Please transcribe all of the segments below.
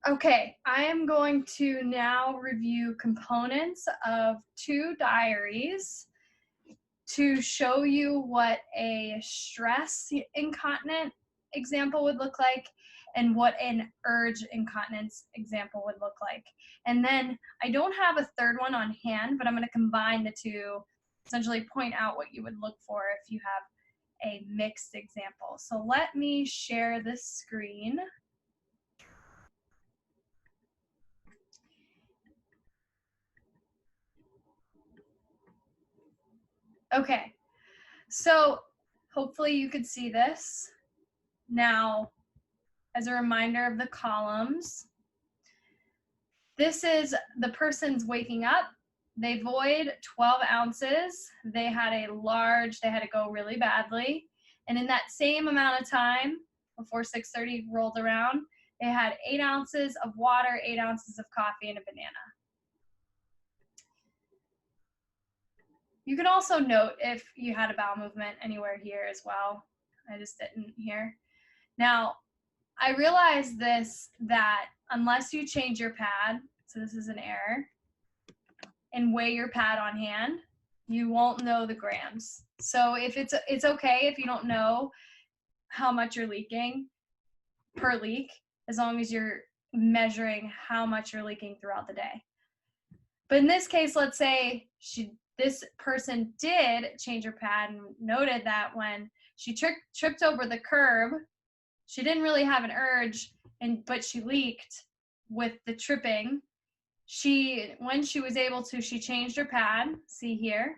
Okay, I am going to now review components of 2 diaries to show you what a stress incontinent example would look like and what an urge incontinence example would look like. And then I don't have a third one on hand, but I'm going to combine the two, essentially point out what you would look for if you have a mixed example. So let me share this screen. Okay, so hopefully you could see this. Now, as a reminder of the columns, this is the person's waking up. They void 12 ounces. They had to go really badly. And in that same amount of time, before 6:30 rolled around, they had 8 ounces of water, 8 ounces of coffee, and a banana. You can also note if you had a bowel movement anywhere here as well. I just didn't here. Now, I realized that unless you change your pad, so this is an error, and weigh your pad on hand, you won't know the grams. So if it's okay if you don't know how much you're leaking per leak, as long as you're measuring how much you're leaking throughout the day. But in this case, let's say this person did change her pad and noted that when she tripped over the curb, she didn't really have an urge, but she leaked with the tripping. When she was able to, she changed her pad. See here.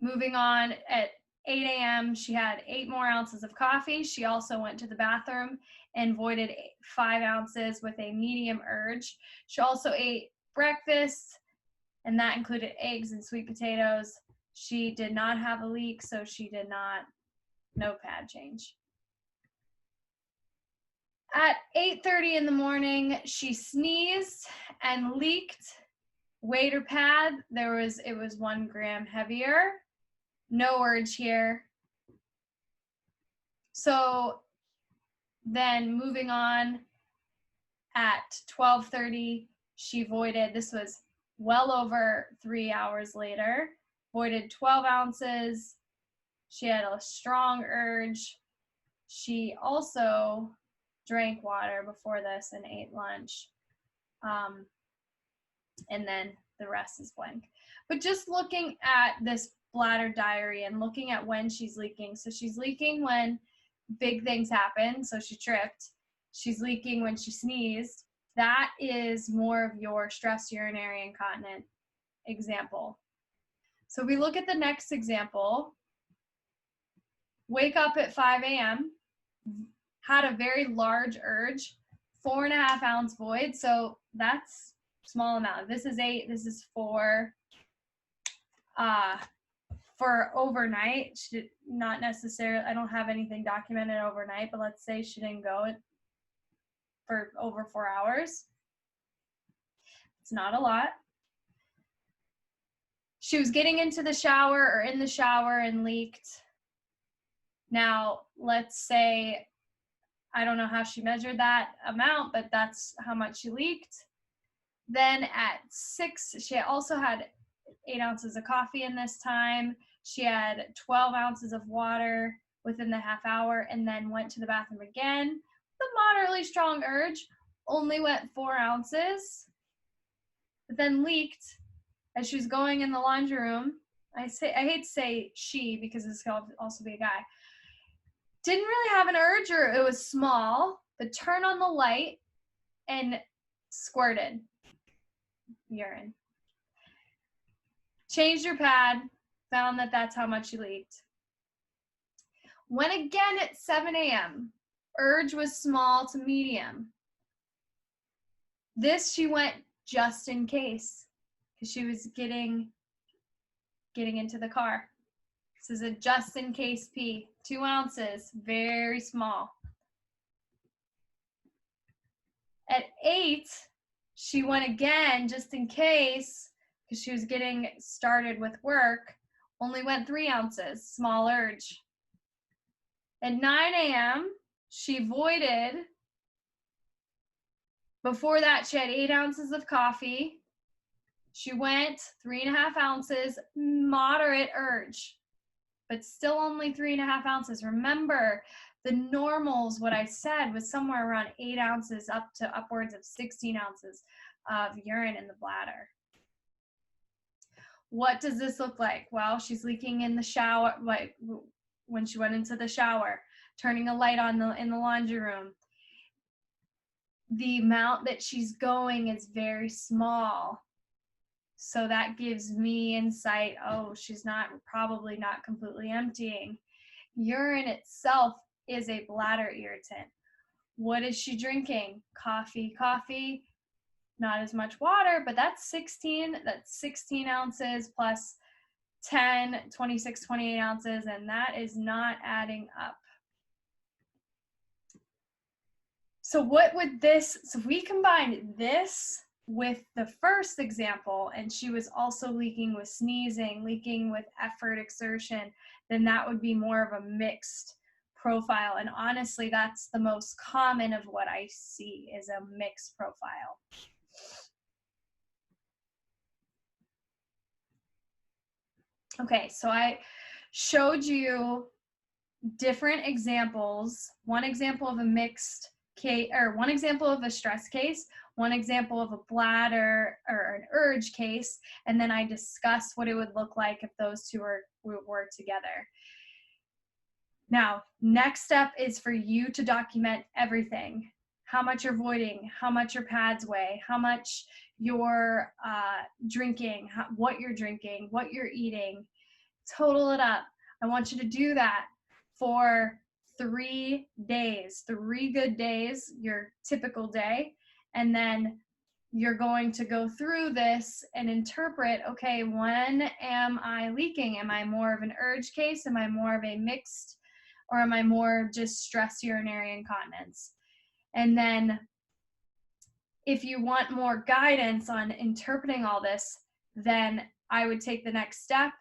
Moving on, at 8 a.m., she had 8 more ounces of coffee. She also went to the bathroom and voided 5 ounces with a medium urge. She also ate breakfast, and that included eggs and sweet potatoes. She did not have a leak, so no pad change. At 8:30 in the morning, she sneezed and leaked. Weighed her pad. It was 1 gram heavier. No urge here. So then moving on, at 12:30, she voided, this was well over 3 hours later, voided 12 ounces. She had a strong urge. She also drank water before this and ate lunch. And then the rest is blank. But just looking at this bladder diary and looking at when she's leaking. So she's leaking when big things happen. So she tripped. She's leaking when she sneezed. That is more of your stress urinary incontinent example. So we look at the next example. Wake up at 5 a.m. Had a very large urge, 4.5 ounce void. So that's small amount. This is 8. This is 4. For overnight, she did not necessarily, I don't have anything documented overnight, but let's say she didn't go for over 4 hours. It's not a lot. She was getting into the shower or in the shower and leaked. Now, let's say, I don't know how she measured that amount, but that's how much she leaked. Then at 6, she also had 8 ounces of coffee in this time. She had 12 ounces of water within the half hour, and then went to the bathroom again with a moderately strong urge. Only went 4 ounces, but then leaked as she was going in the laundry room. I hate to say she because this could also be a guy. Didn't really have an urge, or it was small, but turned on the light and squirted urine. Changed her pad, found that that's how much she leaked. Went again at 7 a.m. Urge was small to medium. This she went just in case because she was getting into the car. This is a just in case pee. 2 ounces, very small. At 8, she went again just in case because she was getting started with work. Only went 3 ounces, small urge. At 9 a.m., She voided. Before that, she had 8 ounces of coffee. She went 3.5 ounces, moderate urge, but still only 3.5 ounces. Remember, the normals, what I said, was somewhere around 8 ounces up to upwards of 16 ounces of urine in the bladder. What does this look like? Well, she's leaking in the shower, like when she went into the shower, turning a light on in the laundry room. The amount that she's going is very small. So that gives me insight, oh, she's probably not completely emptying. Urine itself is a bladder irritant. What is she drinking? Coffee, not as much water, but that's 16 ounces plus 10, 26, 28 ounces, and that is not adding up. So what would so if we combined this with the first example, and she was also leaking with sneezing, leaking with effort, exertion, then that would be more of a mixed profile. And honestly, that's the most common of what I see, is a mixed profile. Okay, so I showed you different examples, one example of a mixed case, or one example of a stress case, one example of a bladder or an urge case, and then I discussed what it would look like if those two were together. Now, next step is for you to document everything. How much you're voiding, how much your pads weigh, how much you're drinking, what you're drinking, what you're eating. Total it up. I want you to do that for 3 days, 3 good days, your typical day. And then you're going to go through this and interpret, okay, when am I leaking? Am I more of an urge case? Am I more of a mixed, or am I more just stress urinary incontinence? And then if you want more guidance on interpreting all this, then I would take the next step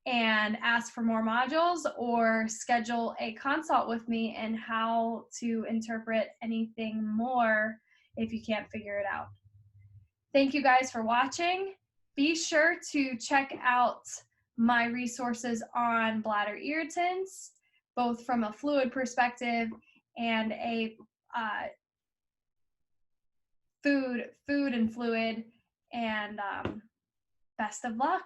and ask for more modules, or schedule a consult with me and how to interpret anything more if you can't figure it out. Thank you guys for watching. Be sure to check out my resources on bladder irritants, both from a fluid perspective and a food and fluid, and best of luck.